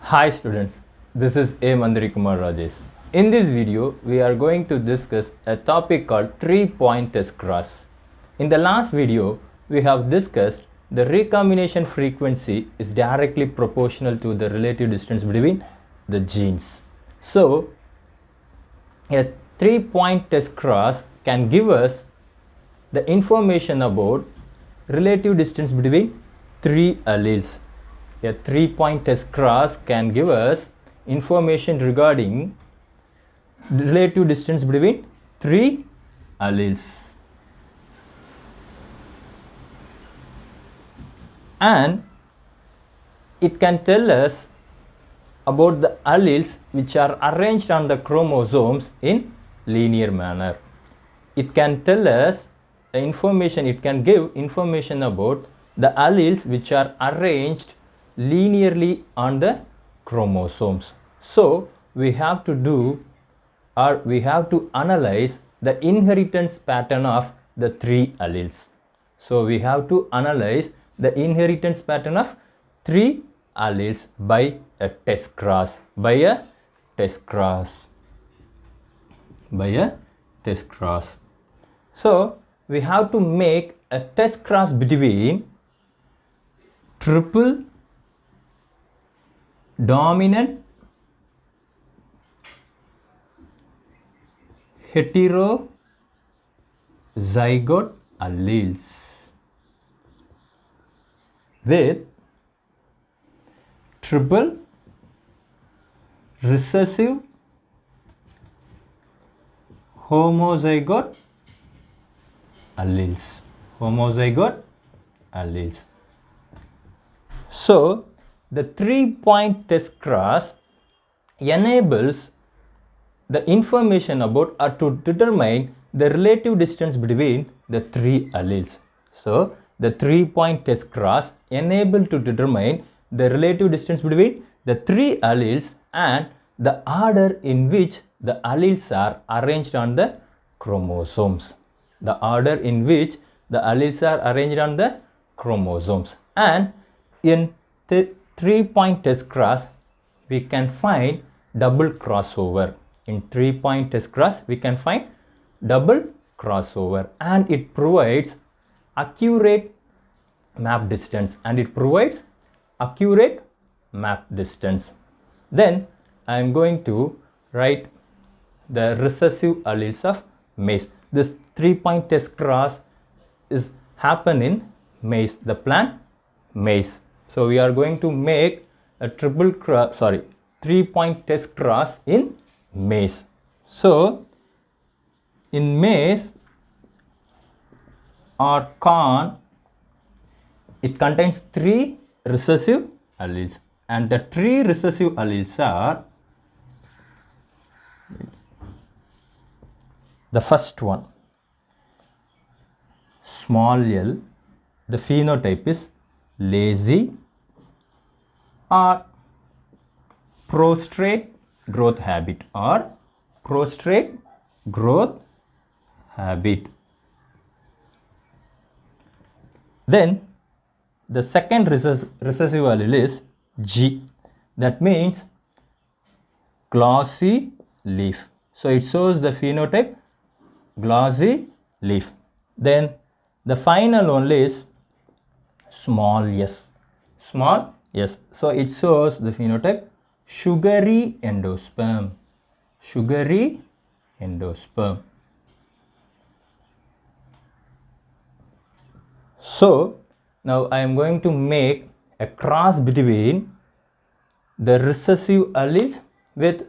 Hi students, this is A. Mandari Kumar Rajesh. In this video, we are going to discuss a topic called 3-point test cross. In the last video, we have discussed the recombination frequency is directly proportional to the relative distance between the genes. So, a 3-point test cross can give us the information about relative distance between three alleles. A 3-point test cross can give us information regarding the relative distance between three alleles. And it can tell us about the alleles which are arranged on the chromosomes in linear manner. It can tell us the information, it can give information about the alleles which are arranged linearly on the chromosomes. So we have to do, or we have to analyze the inheritance pattern of the three alleles. So we have to analyze the inheritance pattern of three alleles by a test cross, So we have to make a test cross between triple dominant heterozygote alleles with triple recessive homozygote alleles. So the 3-point test cross enables the information about or to determine the relative distance between the three alleles. So the 3-point test cross enables to determine the relative distance between the three alleles and the order in which the alleles are arranged on the chromosomes. And in the 3-point test cross, we can find double crossover. And it provides accurate map distance. Then I am going to write the recessive alleles of maize. This 3-point test cross is happen in maize, the plant maize. So we are going to make a 3-point test cross in maize. So in maize or corn, it contains 3 recessive alleles, and the 3 recessive alleles are: the first one, small l, the phenotype is lazy or prostrate growth habit, Then the second recessive allele is G, that means glossy leaf. So it shows the phenotype glossy leaf. Then the final one is small s. So it shows the phenotype sugary endosperm. So now I am going to make a cross between the recessive alleles with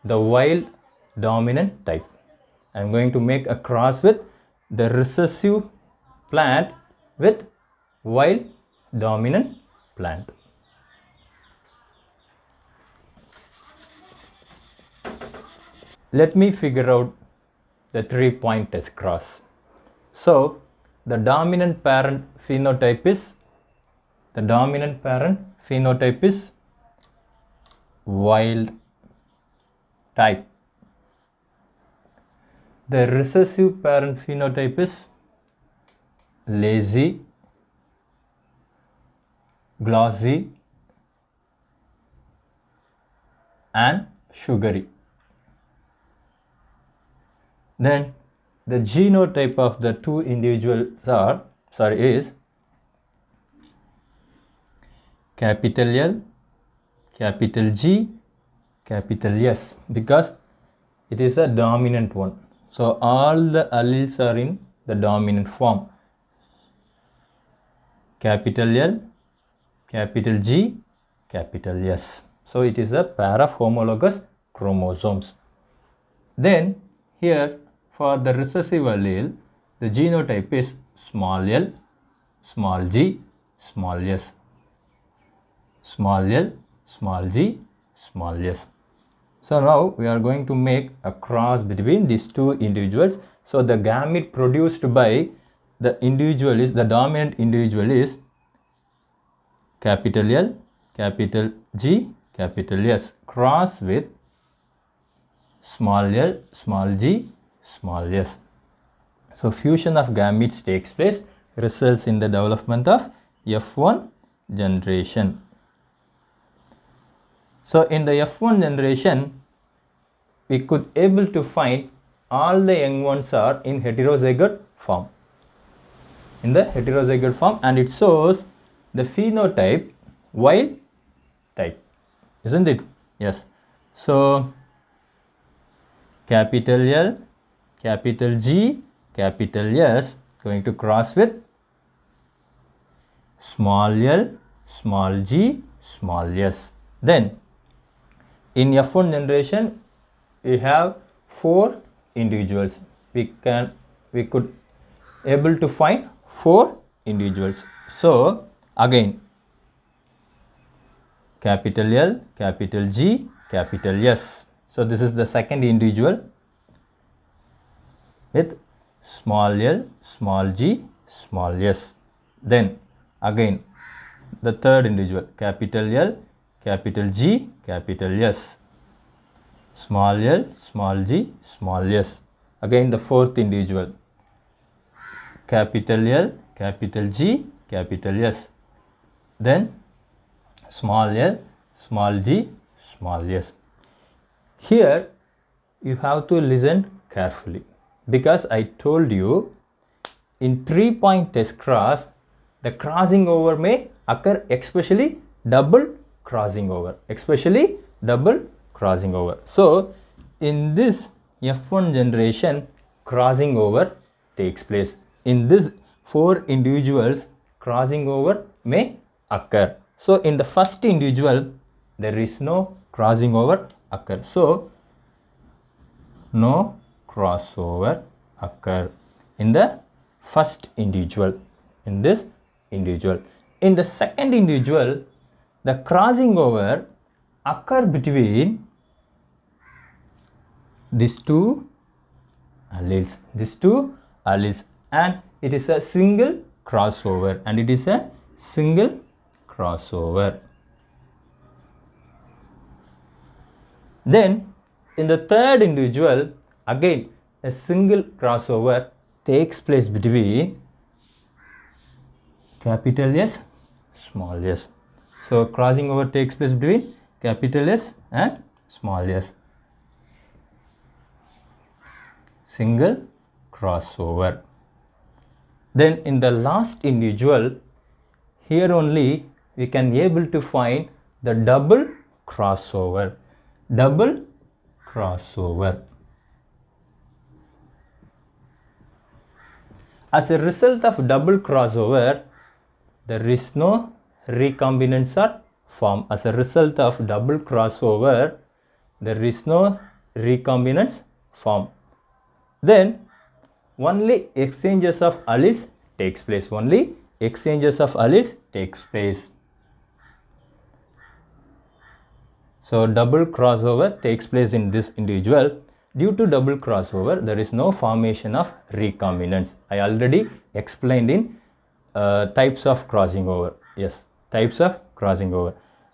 the wild dominant type. I am going to make a cross with the recessive plant with wild dominant plant. Let me figure out the 3-point test cross. So the dominant parent phenotype is wild type. The recessive parent phenotype is lazy, glossy, and sugary. Then the genotype of the two individuals is capital L, capital G, capital S, because it is a dominant one. So all the alleles are in the dominant form. Capital L, capital G, capital S. So it is a pair of homologous chromosomes. Then here for the recessive allele, the genotype is small l, small g, small s. Small l, small g, small s. So now we are going to make a cross between these two individuals. So the gamete produced by the individual is, the dominant individual is capital L, capital G, capital S, cross with small l, small g, small s. So fusion of gametes takes place, results in the development of F1 generation. So in the F1 generation, we could able to find all the young ones are in heterozygote form. In the heterozygote form, and it shows the phenotype wild type, isn't it? Yes. So capital L, capital G, capital S going to cross with small l, small g, small s. Then in F1 generation, we have 4 individuals. We could able to find 4 individuals. So again, capital L, capital G, capital S. So this is the second individual with small l, small g, small s. Then again the third individual, capital L, capital G, capital S. Small l, small g, small s. Again the fourth individual, capital L, capital G, capital S. Then small l, small g, small s. Here you have to listen carefully, because I told you in 3-point test cross, the crossing over may occur, especially double crossing over, So in this F1 generation, crossing over takes place. In this 4 individuals, crossing over may occur. So in the first individual, there is no crossing over occur. So no crossover occur in the first individual, in this individual. In the second individual, the crossing over occur between these two alleles, and it is a single crossover, Then in the third individual, again a single crossover takes place between capital S, small s. So crossing over takes place between capital S and small s. Single crossover. Then in the last individual, here only we can able to find the double crossover. As a result of double crossover, there is no recombinants are formed. As a result of double crossover, there is no recombinants formed. Then only exchanges of alleles takes place. So double crossover takes place in this individual. Due to double crossover, there is no formation of recombinants. I already explained in types of crossing over.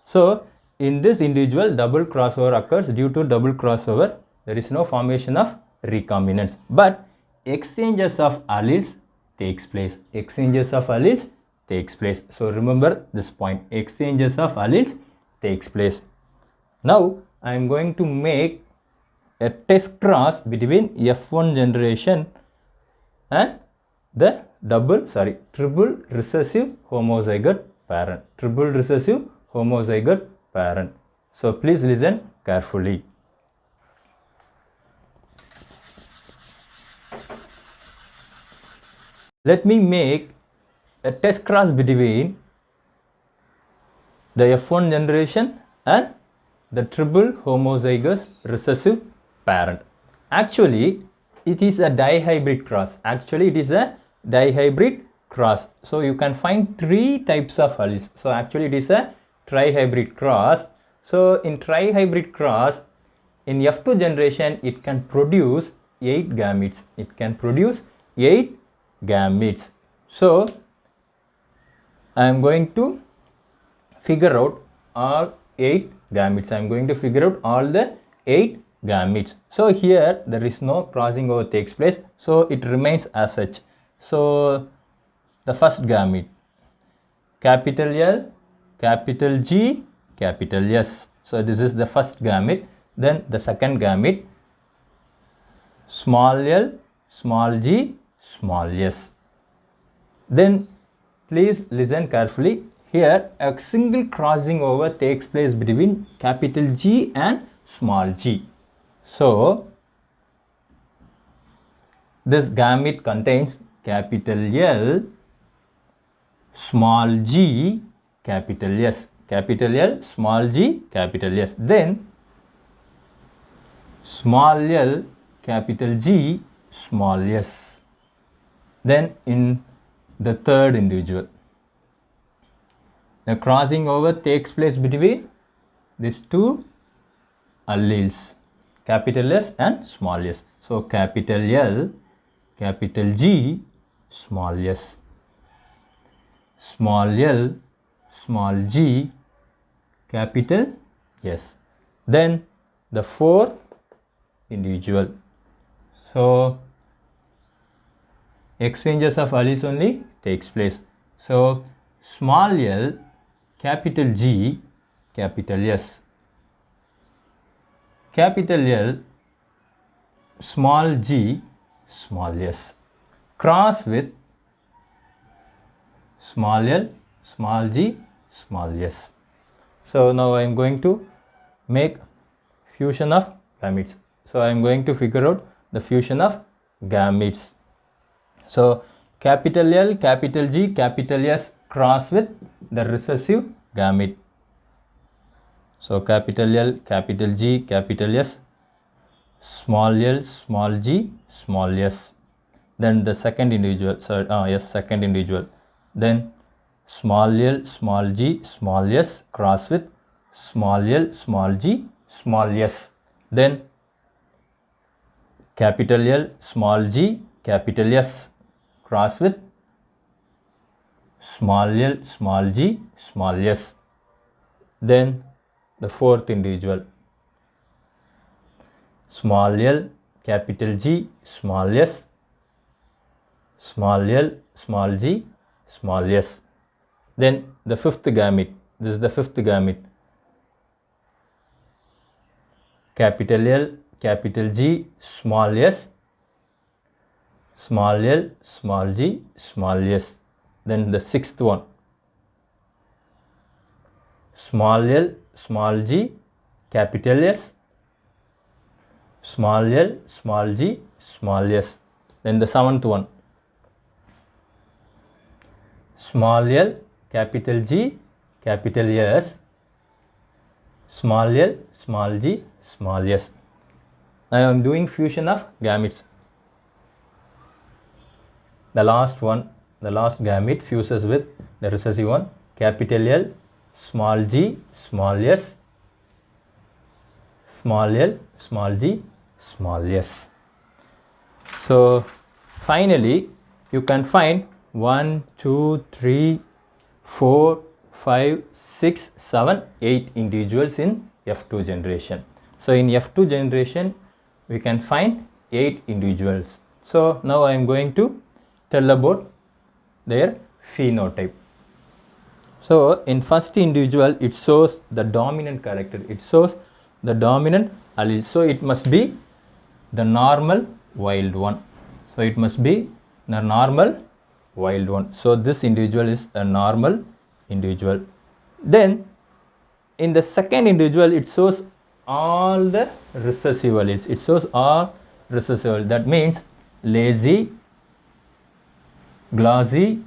So in this individual, double crossover occurs. Due to double crossover, there is no formation of recombinants, but exchanges of alleles takes place. So remember this point, exchanges of alleles takes place. Now I am going to make a test cross between F1 generation and the triple recessive homozygote parent. Triple recessive homozygote parent. So please listen carefully. Let me make a test cross between the F1 generation and the triple homozygous recessive parent. Actually, it is a dihybrid cross. So you can find three types of alleles. So actually it is a trihybrid cross. So in trihybrid cross, in F2 generation, it can produce 8 gametes. So I am going to figure out all 8 gametes. I am going to figure out all the 8 gametes. So here there is no crossing over takes place, so it remains as such. So the first gamete, capital L, capital G, capital S. So this is the first gamete. Then the second gamete, small l, small g, small s. Then please listen carefully. Here a single crossing over takes place between capital G and small g. So this gamete contains capital L, small g, capital S. Capital L, small g, capital S. Then small l, capital G, small s. Then in the third individual, the crossing over takes place between these two alleles, capital S and small s. So capital L, capital G, small s. Small l, small g, capital S. Then the fourth individual. So exchanges of alleles only takes place. So small l, capital G, capital S. Capital L, small g, small s. Cross with small l, small g, small s. So now I am going to make fusion of gametes. So I am going to figure out the fusion of gametes. So capital L, capital G, capital S cross with the recessive gamete. So capital L, capital G, capital S, small l, small g, small s. Then the second individual, second individual. Then small l, small g, small s cross with small l, small g, small s. Then capital L, small g, capital S cross with small l, small g, small s. Then the fourth individual, small l, capital G, small s, small l, small g, small s. Then the fifth gamete, this is the fifth gamete, capital L, capital G, small s, small l, small g, small s. Then the sixth one, small l, small g, capital S, small l, small g, small s. Then the seventh one, small l, capital G, capital S, small l, small g, small s. Now I am doing fusion of gametes. The last one, the last gamete fuses with the recessive one, capital L, small g, small s, small l, small g, small s. So finally you can find 1, 2, 3, 4, 5, 6, 7, 8 individuals in F2 generation. So in F2 generation we can find 8 individuals. So now I am going to tell about their phenotype. So in first individual it shows the dominant character. It shows the dominant allele. So it must be the normal wild one. So it must be the normal wild one. So this individual is a normal individual. Then in the second individual, it shows all the recessive alleles. It shows all recessive alleles. That means lazy, glossy,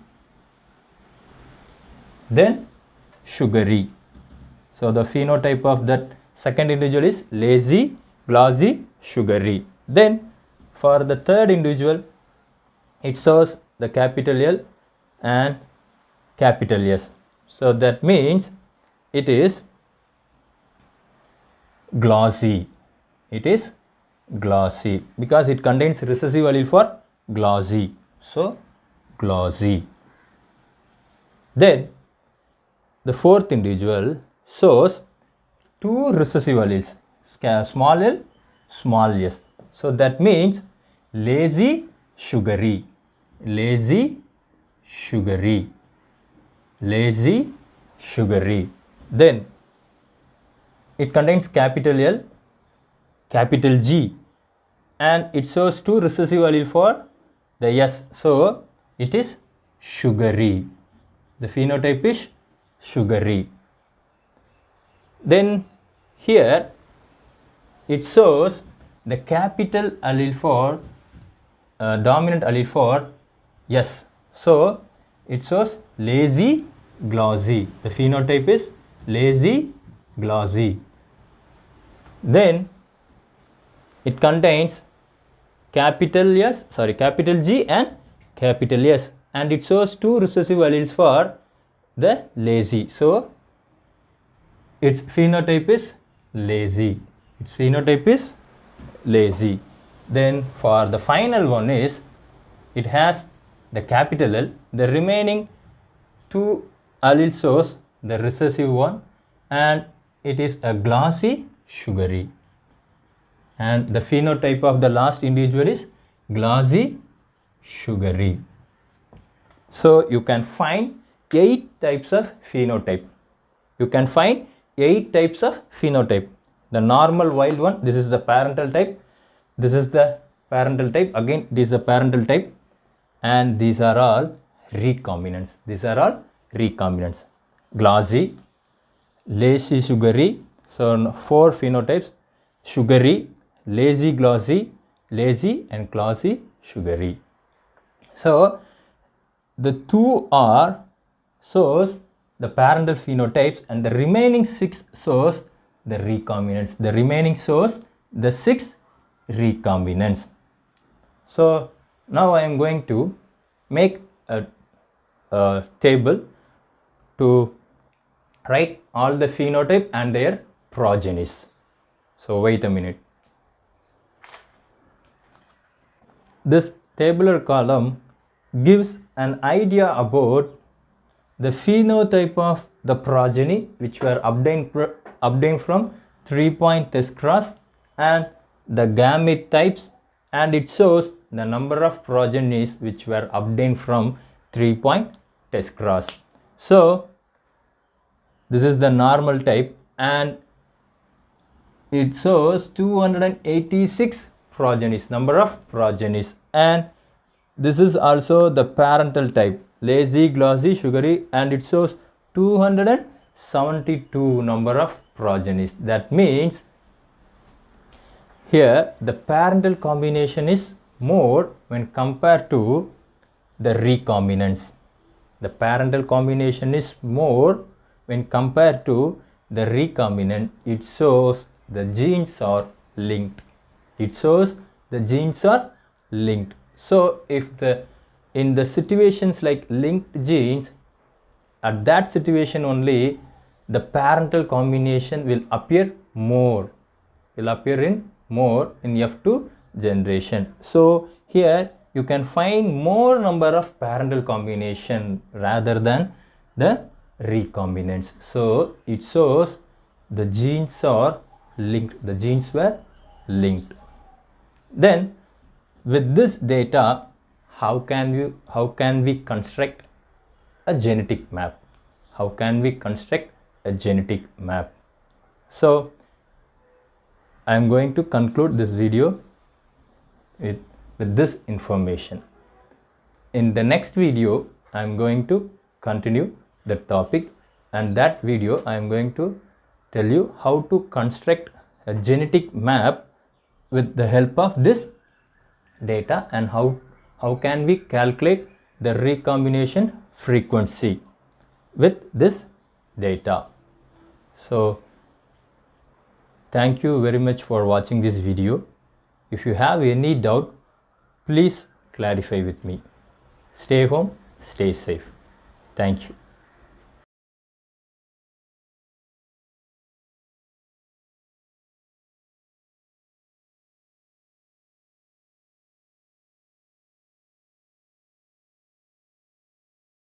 then sugary. So the phenotype of that second individual is lazy, glossy, sugary. Then for the third individual, it shows the capital L and capital S. So that means it is glossy. It is glossy because it contains recessive allele for glossy. So glossy. Then the fourth individual shows two recessive alleles, small l, small s. So that means lazy, sugary, lazy, sugary, lazy, sugary. Then it contains capital L, capital G, and it shows two recessive allele for the S. So it is sugary. The phenotype is sugary. Then here it shows the capital allele for dominant allele for S. So it shows lazy, glossy. The phenotype is lazy, glossy. Then it contains capital G and capital S, and it shows two recessive alleles for the lazy. So its phenotype is lazy. Its phenotype is lazy. Then for the final one is it has the capital L. The remaining two alleles shows the recessive one, and it is a glossy, sugary. And the phenotype of the last individual is glossy, sugary. So you can find 8 types of phenotype. You can find 8 types of phenotype. The normal wild one, this is the parental type. This is the parental type. Again, this is the parental type. And these are all recombinants. These are all recombinants. Glossy, lazy, sugary. So 4 phenotypes: sugary, lazy, glossy, lazy, and glossy, sugary. So the 2 are shows the parental phenotypes, and the remaining 6 shows the recombinants. The remaining shows the 6 recombinants. So now I am going to make a table to write all the phenotype and their progenies. So wait a minute. This tabular column gives an idea about the phenotype of the progeny which were obtained from 3-point test cross, and the gamete types, and it shows the number of progenies which were obtained from 3-point test cross. So this is the normal type, and it shows 286 progenies, number of progenies. And this is also the parental type, lazy, glossy, sugary, and it shows 272 number of progenies. That means here the parental combination is more when compared to the recombinants. The parental combination is more when compared to the recombinant. It shows the genes are linked. It shows the genes are linked. So if in the situations like linked genes, at that situation only the parental combination will appear more, will appear in more in F2 generation. So here you can find more number of parental combination rather than the recombinants. So it shows the genes are linked, the genes were linked. Then with this data, how can we construct a genetic map? How can we construct a genetic map? So I am going to conclude this video with this information. In the next video, I am going to continue the topic, and that video I am going to tell you how to construct a genetic map with the help of this data, and how can we calculate the recombination frequency with this data. So thank you very much for watching this video. If you have any doubt, please clarify with me. Stay home, stay safe. Thank you.